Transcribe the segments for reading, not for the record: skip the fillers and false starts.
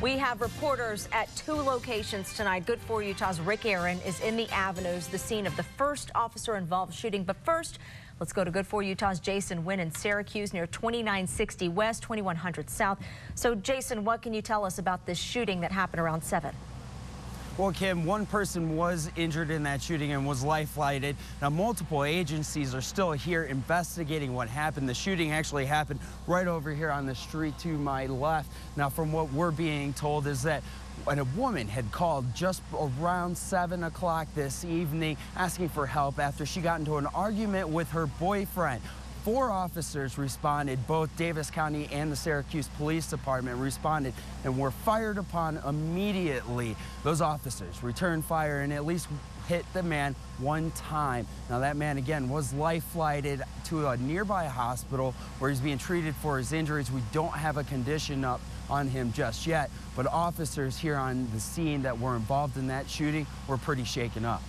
We have reporters at two locations tonight. Good for Utah's Rick Aaron is in the Avenues, the scene of the first officer-involved shooting. But first, let's go to Good for Utah's Jason Wynn in Syracuse near 2960 West, 2100 South. So, Jason, what can you tell us about this shooting that happened around 7? Well, Kim, one person was injured in that shooting and was life-flighted. Now, multiple agencies are still here investigating what happened. The shooting actually happened right over here on the street to my left. Now, from what we're being told is that when a woman had called just around 7 o'clock this evening asking for help after she got into an argument with her boyfriend. 4 officers responded, both Davis County and the Syracuse Police Department responded and were fired upon immediately. Those officers returned fire and at least hit the man one time. Now that man again was life-flighted to a nearby hospital where he's being treated for his injuries. We don't have a condition up on him just yet, but officers here on the scene that were involved in that shooting were pretty shaken up.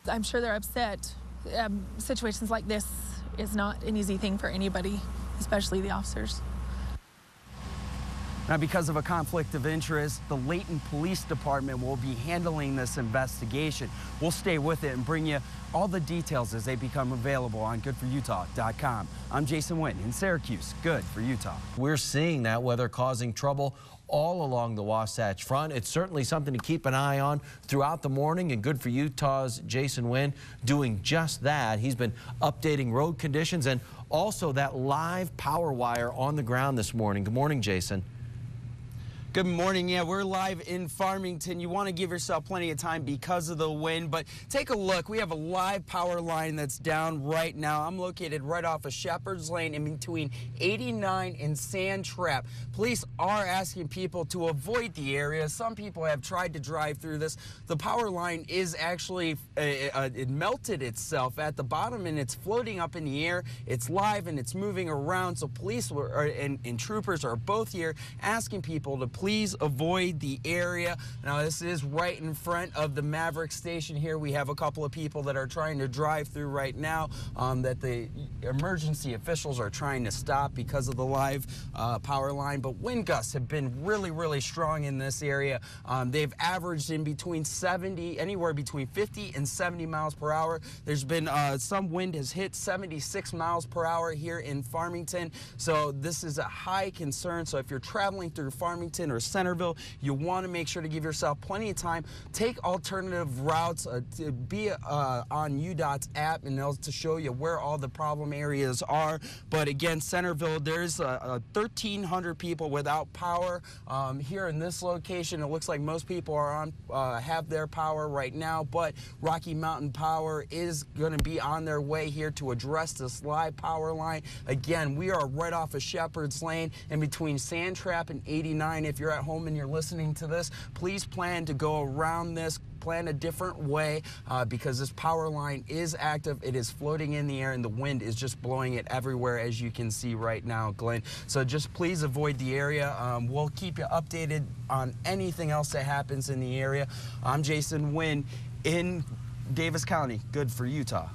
I'm sure they're upset. Situations like this is not an easy thing for anybody, especially the officers. Now, because of a conflict of interest, the Layton Police Department will be handling this investigation. We'll stay with it and bring you all the details as they become available on goodforutah.com. I'm Jason Wynn in Syracuse. Good for Utah. We're seeing that weather causing trouble all along the Wasatch Front. It's certainly something to keep an eye on throughout the morning, and Good for Utah's Jason Wynn doing just that. He's been updating road conditions and also that live power wire on the ground this morning. Good morning, Jason. Good morning. Yeah, we're live in Farmington. You want to give yourself plenty of time because of the wind, but take a look. We have a live power line that's down right now. I'm located right off of Shepherd's Lane in between 89 and Sand Trap. Police are asking people to avoid the area. Some people have tried to drive through this. The power line is actually, it melted itself at the bottom and it's floating up in the air. It's live and it's moving around. So police and troopers are both here asking people to please avoid the area. Now, this is right in front of the Maverick station here. We have a couple of people that are trying to drive through right now that the emergency officials are trying to stop because of the live power line. But wind gusts have been really strong in this area. They've averaged in between anywhere between 50 and 70 miles per hour. There's been some wind has hit 76 miles per hour here in Farmington. So this is a high concern. So if you're traveling through Farmington or Centerville, you want to make sure to give yourself plenty of time. Take alternative routes, be on UDOT's app, and they'll to show you where all the problem areas are. But again, Centerville, there's 1,300 people without power here in this location. It looks like most people are on have their power right now, but Rocky Mountain Power is going to be on their way here to address this live power line. Again, we are right off of Shepherd's Lane in between Sand Trap and 89. If you're at home and you're listening to this, please plan to go around this, plan a different way because this power line is active. It is floating in the air and the wind is just blowing it everywhere, as you can see right now, Glenn. So just please avoid the area. We'll keep you updated on anything else that happens in the area. I'm Jason Wynn in Davis County. Good for Utah.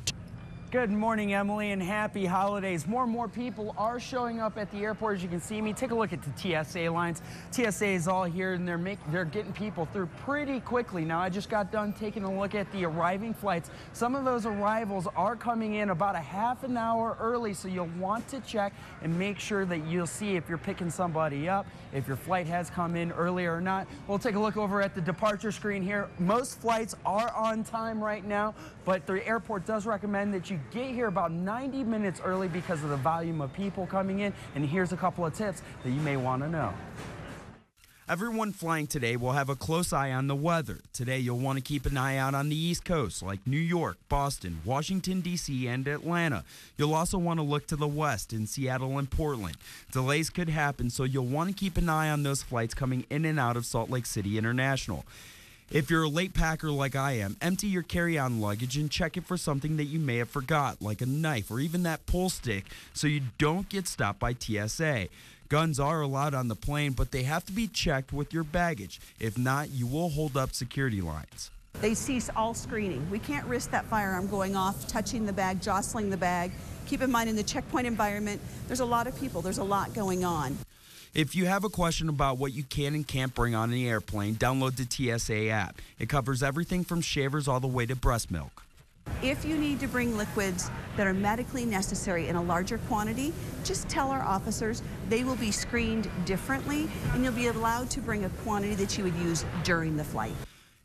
Good morning, Emily, and happy holidays. More and more people are showing up at the airport. As you can see me, take a look at the TSA lines. TSA is all here, and they're getting people through pretty quickly. Now, I just got done taking a look at the arriving flights. Some of those arrivals are coming in about a half an hour early, so you'll want to check and make sure that you'll see if you're picking somebody up, if your flight has come in earlier or not. We'll take a look over at the departure screen here. Most flights are on time right now, but the airport does recommend that you get here about 90 minutes early because of the volume of people coming in. And here's a couple of tips that you may want to know. Everyone flying today will have a close eye on the weather. Today, you'll want to keep an eye out on the East Coast, like New York, Boston, Washington, D.C., and Atlanta. You'll also want to look to the west in Seattle and Portland. Delays could happen, so you'll want to keep an eye on those flights coming in and out of Salt Lake City International. If you're a late packer like I am, empty your carry-on luggage and check it for something that you may have forgot, like a knife or even that pull stick, so you don't get stopped by TSA. Guns are allowed on the plane, but they have to be checked with your baggage. If not, you will hold up security lines. They cease all screening. We can't risk that firearm going off, touching the bag, jostling the bag. Keep in mind, in the checkpoint environment, there's a lot of people, there's a lot going on. If you have a question about what you can and can't bring on an airplane, download the TSA app. It covers everything from shavers all the way to breast milk. If you need to bring liquids that are medically necessary in a larger quantity, just tell our officers. They will be screened differently, and you'll be allowed to bring a quantity that you would use during the flight.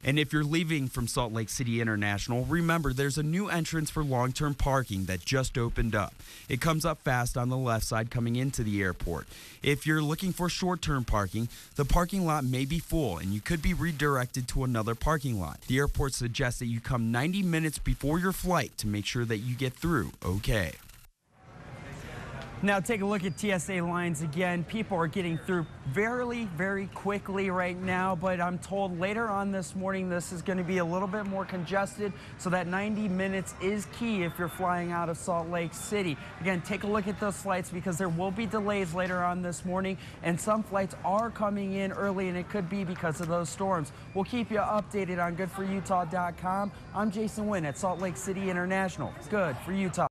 And if you're leaving from Salt Lake City International, remember there's a new entrance for long-term parking that just opened up. It comes up fast on the left side coming into the airport. If you're looking for short-term parking, the parking lot may be full and you could be redirected to another parking lot. The airport suggests that you come 90 minutes before your flight to make sure that you get through okay. Now take a look at TSA lines again. People are getting through very quickly right now, but I'm told later on this morning this is going to be a little bit more congested, so that 90 minutes is key if you're flying out of Salt Lake City. Again, take a look at those flights because there will be delays later on this morning, and some flights are coming in early, and it could be because of those storms. We'll keep you updated on goodforutah.com. I'm Jason Wynn at Salt Lake City International. Good for Utah.